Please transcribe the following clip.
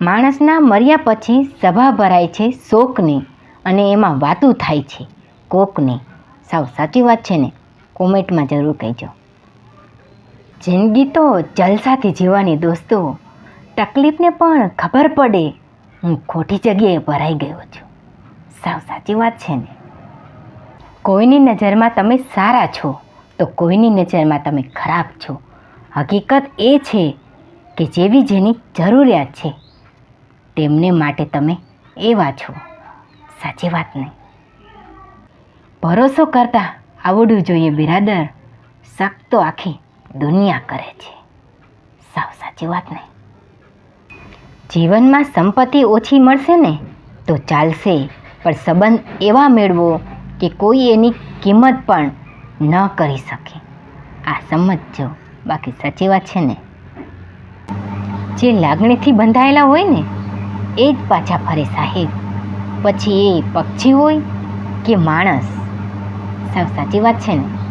માણસના મર્યા પછી સભા ભરાય છે શોકની અને એમાં વાતું થાય છે કોકની. સાવ સાચી વાત છે ને? કોમેન્ટમાં જરૂર કહેજો. જિંદગી તો જલસાથી જીવવાની દોસ્તો. તકલીફને પણ ખબર પડે હું ખોટી જગ્યાએ ભરાઈ ગયો છું. સાવ સાચી વાત છે ને? કોઈની નજરમાં તમે સારા છો તો કોઈની નજરમાં તમે ખરાબ છો. હકીકત એ છે કે જેવી જેની જરૂરિયાત છે તેમને માટે તમે એવા છો. સાચી વાત નહીં? ભરોસો કરતા આવડવું જોઈએ બિરાદર. શક તો આખી દુનિયા કરે છે. સાવ સાચી વાત નહીં? જીવનમાં સંપત્તિ ઓછી મળશે ને તો ચાલશે, પણ સંબંધ એવા મેળવો કે કોઈ એની કિંમત પણ ન કરી શકે. આ સમજજો. બાકી સાચી વાત છે ને? જે લાગણીથી બંધાયેલા હોય ને એ જ પાછા ફરે સાહેબ. પછી એ પક્ષી હોય કે માણસ. સાવ સાચી વાત છે ને?